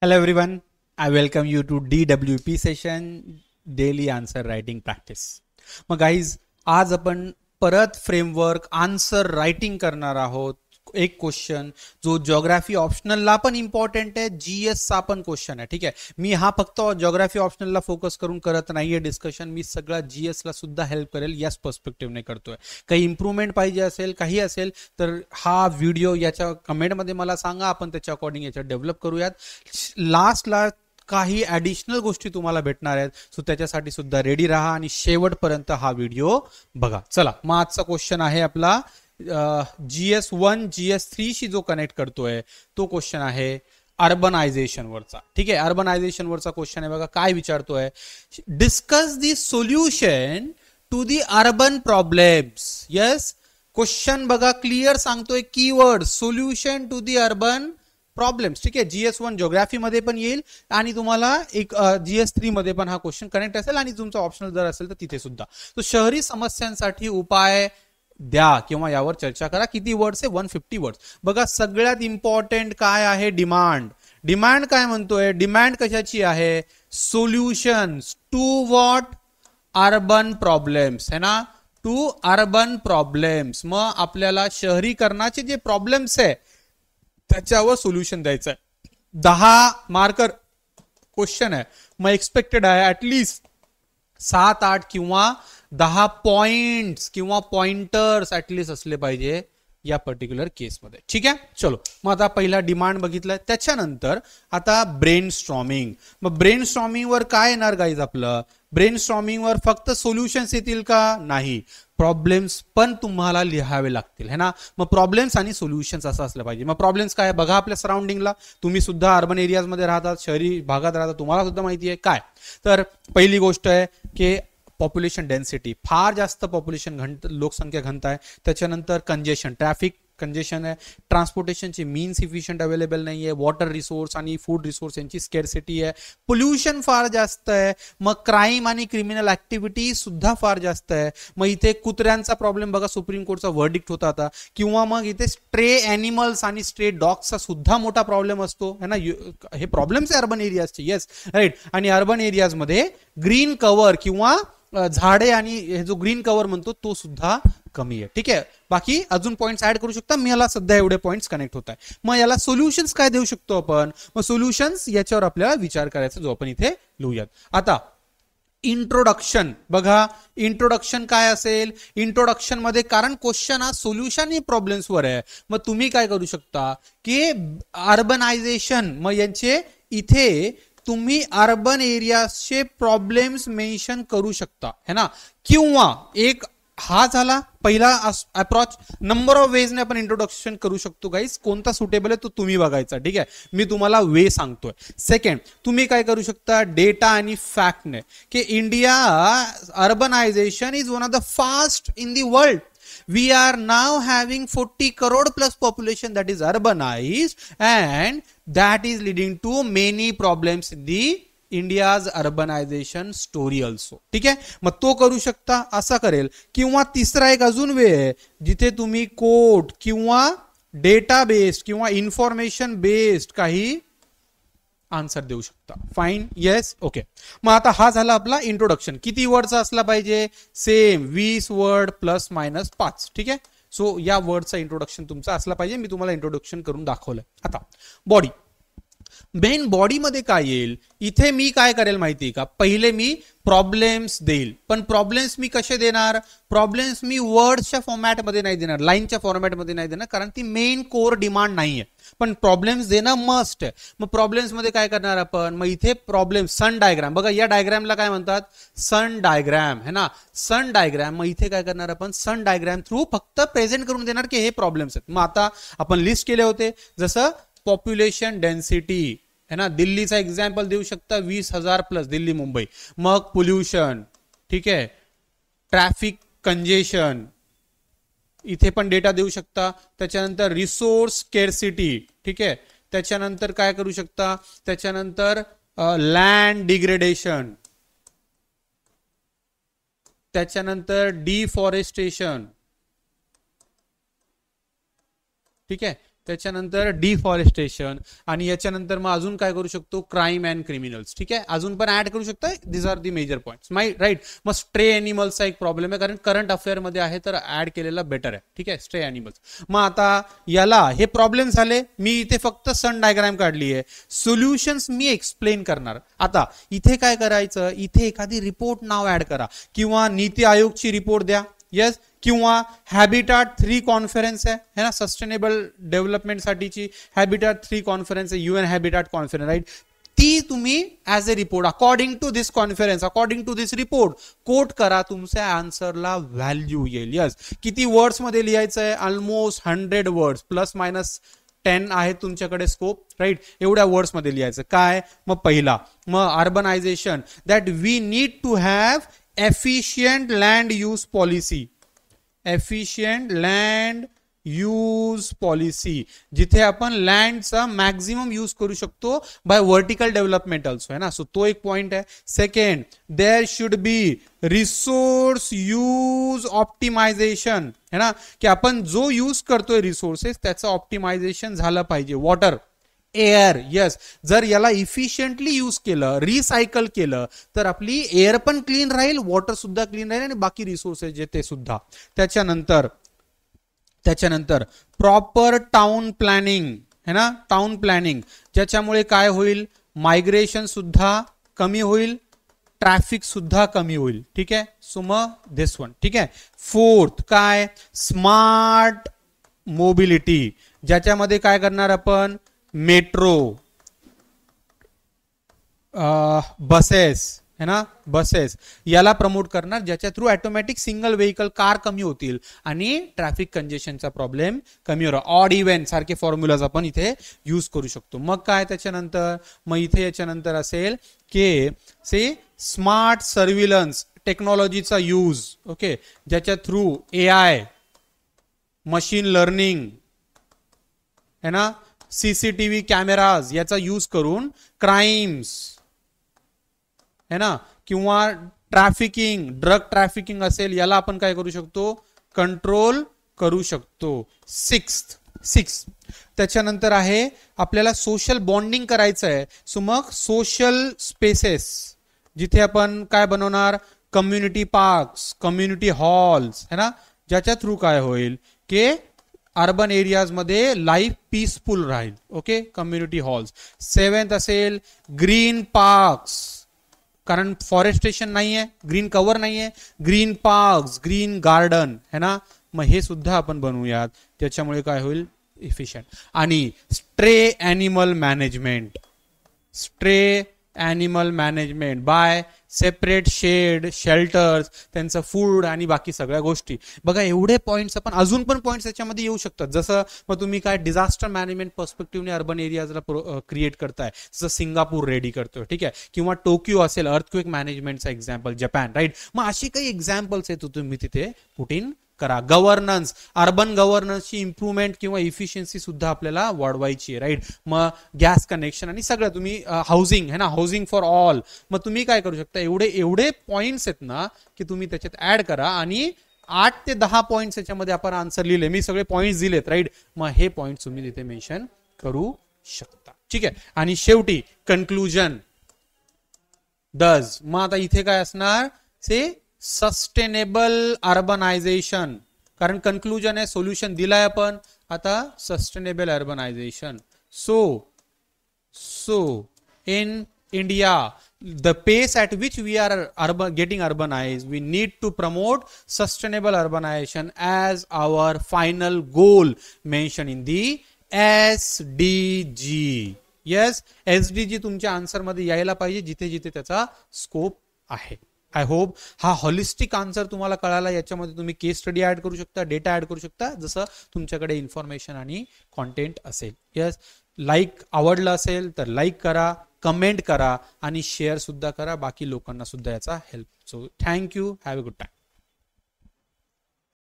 Hello everyone, I welcome you to DWP session Daily Answer Writing Practice. मग guys आज आपण परत framework answer writing करणार आहोत. एक क्वेश्चन जो ज्योग्राफी ऑप्शनलला पण इम्पॉर्टंट आहे, जीएस चा पण क्वेश्चन आहे. ठीक आहे, मी हा फक्त ज्योग्राफी ऑप्शनलला फोकस करून करत नाहीये डिस्कशन, मी सगळा जीएस ला सुद्धा हेल्प करेल याच पर्स्पेक्टिव्हने करतोय. काही इम्प्रूव्हमेंट पाहिजे असेल, काही असेल तर हा व्हिडिओ याच्या कमेंटमध्ये मला सांगा, आपण त्याच्या अकॉर्डिंग याच्यात डेव्हलप करूयात. लास्टला काही ऍडिशनल गोष्टी तुम्हाला भेटणार आहेत, सो त्याच्यासाठी सुद्धा रेडी राहा आणि शेवटपर्यंत हा व्हिडिओ बघा. चला, मग आजचा क्वेश्चन आहे आपला GS1 GS3 शी जो कनेक्ट करतोय तो क्वेश्चन आहे अर्बनायझेशन वरचा. ठीक आहे, अर्बनायझेशन वरचा क्वेश्चन आहे बघा. काय विचारतोय, discuss the solution to the urban problems. Yes, question बघा क्लिअर सांगतोय, keyword solution to the urban problems. ठीक आहे, GS1 ज्योग्राफी मध्ये पण येईल आणि तुम्हाला एक GS3 मध्ये पण हा क्वेश्चन कनेक्ट असेल आणि तुमचा ऑप्शनल जर असेल तर तिथे सुद्धा. तो शहरी समस्यांसाठी उपाय द्या किंवा यावर चर्चा करा. किती वर्ड्स आहे? 150 वर्ड्स. बघा सगळ्यात इम्पॉर्टंट काय आहे, डिमांड. डिमांड काय म्हणतोय, डिमांड कशाची आहे, solutions to what, urban problems है ना, टू अर्बन प्रॉब्लेम्स. मग आपल्याला शहरीकरणाचे जे प्रॉब्लेम्स आहे त्याच्यावर सोल्युशन द्यायचं आहे. 10 मार्कर क्वेश्चन आहे, मग एक्सपेक्टेड आहे ऍटलीस्ट 7-8 किंवा 10 पॉइंट्स किंवा पॉइंटर्स ऍटलीस्ट असले पाहिजे या पर्टिक्युलर केसमध्ये. ठीक आहे, चलो मग आता पहिला डिमांड बघितलाय, त्याच्यानंतर आता ब्रेन स्टॉर्मिंग. मग ब्रेन स्टॉर्मिंग वर काय येणार गाईज, आपलं ब्रेन स्टॉर्मिंग वर फक्त सोल्युशन्स येतील का, नाही, प्रॉब्लेम्स पण तुम्हाला लिहावे लागतील है ना. मग प्रॉब्लेम्स आणि सोल्युशन्स असं असलं पाहिजे. मग प्रॉब्लेम्स काय बघा, आपल्या सराउंडिंगला, तुम्ही सुद्धा अर्बन एरियाजमध्ये राहतात, शहरी भागात राहतात, तुम्हाला सुद्धा माहिती आहे काय. तर पहिली गोष्ट आहे की पॉप्युलेशन डेन्सिटी, फार जास्त पॉप्युलेशन लोकसंख्या घनता आहे. त्याच्यानंतर कंजेशन, ट्रॅफिक कंजेशन आहे. ट्रान्सपोर्टेशनची मीन्स इफिशियंट अवेलेबल नाही आहे. वॉटर रिसोर्स आणि फूड रिसोर्स यांची स्केर्सिटी आहे. पोल्युशन फार जास्त आहे. मग क्राईम आणि क्रिमिनल ऍक्टिव्हिटी सुद्धा फार जास्त आहे. मग इथे कुत्र्यांचा प्रॉब्लेम बघा, सुप्रीम कोर्टचा वर्डिक्ट होता आता. किंवा मग इथे स्ट्रे अॅनिमल्स आणि स्ट्रे डॉग्सचा सुद्धा मोठा प्रॉब्लेम असतो है ना. हे प्रॉब्लेम्स आहे अर्बन एरियाजचे. Yes right. आणि अर्बन एरियाजमध्ये ग्रीन कव्हर किंवा झाडे आणि हे जो ग्रीन कव्हर म्हणतो तो सुद्धा कमी आहे. ठीक आहे, बाकी अजून पॉइंट्स ऍड करू शकता, मी याला सध्या एवढे पॉइंट्स कनेक्ट होत आहे. मग याला सोल्युशन्स काय देऊ शकतो आपण, मग सोल्युशन्स याच्यावर आपल्याला विचार करायचा जो आपण इथे लिहूयात. आता इंट्रोडक्शन बघा, इंट्रोडक्शन काय असेल, इंट्रोडक्शन मध्ये कारण क्वेश्चन हा सोल्युशन आणि प्रॉब्लेम्स वर आहे, मग तुम्ही काय करू शकता की अर्बनायझेशन, मग यांचे इथे तुम्ही अर्बन एरियाचे प्रॉब्लेम्स मेन्शन करू शकता है ना. किंवा एक हा झाला पहिला अप्रोच. नंबर ऑफ वेज ने आपण इंट्रोडक्शन करू शकतो गाईज, कोणता सुटेबल आहे तो तुम्ही बघायचा. ठीक आहे, मी तुम्हाला वे सांगतोय. सेकंड, तुम्ही काय करू शकता, डेटा आणि फॅक्टने की India urbanisation is one of the fast in the world. We are now having 40 crore plus population that is urbanized and that is leading to many problems in the India's urbanization story also. ठीक आहे, मग तो करू शकता, असा करेल. किंवा तिसरा एक अजून वे आहे जिथे तुम्ही कोड किंवा डेटा बेस्ड किंवा इन्फॉर्मेशन बेस्ड काही आन्सर देऊ शकता. Fine, yes, okay. मग आता हा झाला आपला इंट्रोडक्शन. किती वर्डचा असला पाहिजे, सेम 20 वर्ड प्लस मायनस 5. ठीक आहे, सो या वर्डचा इंट्रोडक्शन तुमचा असला पाहिजे. मी तुम्हाला इंट्रोडक्शन करून दाखवलं. आता बॉडी, मेन बॉडी मध्ये काय येईल, इथे मी काय करेल माहिती का, पहिले मी प्रॉब्लेम्स देईल. पण प्रॉब्लेम्स मी कसे देणार, प्रॉब्लेम्स मी वर्ड्सच्या फॉर्मॅटमध्ये नाही देणार, लाईनच्या फॉर्मॅटमध्ये नाही देणार, कारण ती मेन कोर डिमांड नाहीये. पण प्रॉब्लेम्स देणं मस्ट आहे. मग प्रॉब्लेम्स मध्ये काय करणार आपण, मग इथे प्रॉब्लेम सन डायग्राम बघा, या डायग्रामला काय म्हणतात, सन डायग्राम है ना, सन डायग्राम. मग इथे काय करणार आपण, सन डायग्राम थ्रू फक्त प्रेझेंट करून देणार की हे प्रॉब्लेम्स आहेत. मग आता आपण लिस्ट केले होते, जसं पॉप्युलेशन डेन्सिटी है ना, दिल्लीचा एक्झाम्पल देऊ शकता, 20,000 प्लस दिल्ली मुंबई. मग पोल्युशन, ठीक आहे, ट्रॅफिक कंजेशन, इथे पण डेटा देऊ शकता. त्याच्यानंतर रिसोर्स स्केर्सिटी, ठीक आहे, त्याच्यानंतर काय करू शकता, त्याच्यानंतर लँड डिग्रेडेशन, त्याच्यानंतर डिफॉरेस्टेशन, ठीक आहे, त्याच्यानंतर डिफॉरेस्टेशन, आणि याच्यानंतर मग अजून काय करू शकतो, क्राईम अँड क्रिमिनल्स. ठीक आहे, अजून पण ऍड करू शकता. This are the major points right. मग स्ट्रे अॅनिमल्सचा एक प्रॉब्लेम आहे, कारण करंट अफेअर मध्ये आहे तर ऍड केलेला बेटर आहे. ठीक आहे, स्ट्रे अॅनिमल्स. मग आता याला हे प्रॉब्लेम झाले, मी इथे फक्त सन डायग्राम काढली आहे, सोल्युशन्स मी एक्सप्लेन करणार. आता इथे काय करायचं, इथे एखादी रिपोर्ट नाव ऍड करा, किंवा नीती आयोगची रिपोर्ट द्या. यस, किंवा हॅबिटाट 3 कॉन्फरन्स आहे ना, सस्टेनेबल डेव्हलपमेंट साठीची हॅबिटाट 3 कॉन्फरन्स आहे, UN हॅबिटाट कॉन्फरन्स, राईट. ती तुम्ही as a report according to this conference, according to this report quote करा, तुमच्या आन्सरला व्हॅल्यू येईल. यस, किती वर्ड्स मध्ये लिहायचं आहे, ऑलमोस्ट 100 वर्ड्स, प्लस मायनस 10 आहे तुमच्याकडे स्कोप, राईट. एवढ्या वर्ड्स मध्ये लिहायचं. काय मग पहिला, मग urbanization, that we need to have efficient land use policy. Efficient land use policy, जिथे आपण लँडचा मॅक्झिमम यूज करू शकतो बाय व्हर्टिकल डेव्हलपमेंट ऑल्सो, है ना. सो तो एक पॉइंट आहे. Second, there should be resource use optimization, है ना, की आपण जो यूज करतोय रिसोर्सेस त्याचं ऑप्टिमायझेशन झालं पाहिजे. वॉटर, एअर, यस, जर याला इफिशियंटली यूज केलं, रिसायकल केलं तर आपली एअर पण क्लीन राहील, वॉटर सुद्धा क्लीन राहील, आणि बाकी रिसोर्सेस जे ते सुद्धा. त्याच्यानंतर प्रॉपर टाउन प्लॅनिंग, है ना, टाउन प्लॅनिंग, ज्याच्यामुळे काय होईल, मायग्रेशन सुद्धा कमी होईल, ट्रॅफिक सुद्धा कमी होईल. ठीक आहे, सो मग दिस वन. ठीक आहे. फोर्थ काय, स्मार्ट मोबिलिटी, ज्याच्यामध्ये काय करणार आपण, मेट्रो, बसेस, है ना, बसेस याला प्रमोट करणार, ज्याच्या through automatic single vehicle car कमी होतील आणि ट्रॅफिक कंजेशनचा प्रॉब्लेम कमी होणार. ऑड इव्हन सारखे फॉर्म्युलाज आपण इथे यूज करू शकतो. मग काय त्याच्यानंतर, मग इथे याच्यानंतर असेल की से स्मार्ट सर्व्हिलन्स टेक्नॉलॉजीचा यूज, ओके, ज्याच्या थ्रू AI, मशीन लर्निंग, है ना, CCTV कॅमेराज याचा यूज करून क्राईम्स, है ना, किंवा ट्रॅफिकिंग, ड्रग ट्रॅफिकिंग असेल, याला आपण काय करू शकतो, कंट्रोल करू शकतो. सिक्स त्याच्यानंतर आहे आपल्याला सोशल बॉन्डिंग करायचं आहे. सो मग सोशल स्पेसेस, जिथे आपण काय बनवणार, कम्युनिटी पार्क्स, कम्युनिटी हॉल्स, है ना, ज्याच्या थ्रू काय होईल की अर्बन एरियाज मध्ये लाईफ पीसफुल राहील. Okay, community halls. 7th असेल ग्रीन पार्क्स, कारण फॉरेस्टेशन नाहीये, ग्रीन कव्हर नाहीये, ग्रीन पार्क्स, ग्रीन गार्डन, है ना, मग हे सुद्धा आपण बनवूयात, त्याच्यामुळे काय होईल, इफिशियंट. आणि stray animal management, stray animal management by separate shed, shelters, त्यांचं फूड आणि बाकी सगळ्या गोष्टी. बघा एवढे पॉइंट्स, आपण अजून पण पॉइंट्स याच्यामध्ये येऊ शकतात. जसं मग तुम्ही काय डिझास्टर मॅनेजमेंट पर्स्पेक्टिव्हने अर्बन एरियाजला क्रिएट करताय, जसं सिंगापूर रेडी करतोय, ठीक आहे, किंवा टोकियो असेल अर्थक्वेक मॅनेजमेंटचा एक्झाम्पल, जपान, राईट. मग अशी काही एक्झाम्पल्स आहेत तुम्ही तिथे पुट इन करा. गव्हर्नन्स, अर्बन गव्हर्नन्सची इम्प्रूव्हमेंट किंवा इफिशियन्सी सुद्धा आपल्याला वाढवायची आहे, राईट. मग गॅस कनेक्शन आणि सगळं तुम्ही, हाऊसिंग, है ना, हाऊसिंग फॉर ऑल. मग तुम्ही काय करू शकता, एवढे पॉइंट्स आहेत ना की तुम्ही त्याच्यात ऍड करा, आणि 8 ते 10 पॉइंट्स याच्यामध्ये आपण आन्सर लिहिले, मी सगळे पॉइंट्स दिलेत, राईट. मग हे पॉइंट्स तुम्ही तिथे मेन्शन करू शकता. ठीक आहे. आणि शेवटी कन्क्लुजन डज, मग आता इथे काय असणार, से सस्टेनेबल अर्बनायझेशन, कारण कन्क्लुजन आहे, सोल्युशन दिलाय आपण, आता sustainable urbanisation. So in India, the pace at which we are getting urbanized, we need to promote sustainable urbanization as our final goal mentioned in the SDG. Yes, SDG तुमच्या answer मध्ये यायला पाहिजे, जिथे जिथे त्याचा स्कोप आहे. I hope हा holistic answer तुम्हाला कळाला. याच्यामध्ये तुम्ही केस स्टडी ऍड करू शकता, डेटा ऍड करू शकता, जसं तुमच्याकडे इन्फॉर्मेशन आणि कॉन्टेंट असेल. यस, लाईक आवडलं असेल तर लाईक करा, कमेंट करा आणि शेअर सुद्धा करा, बाकी लोकांना सुद्धा याचा help. So thank you, have a good time.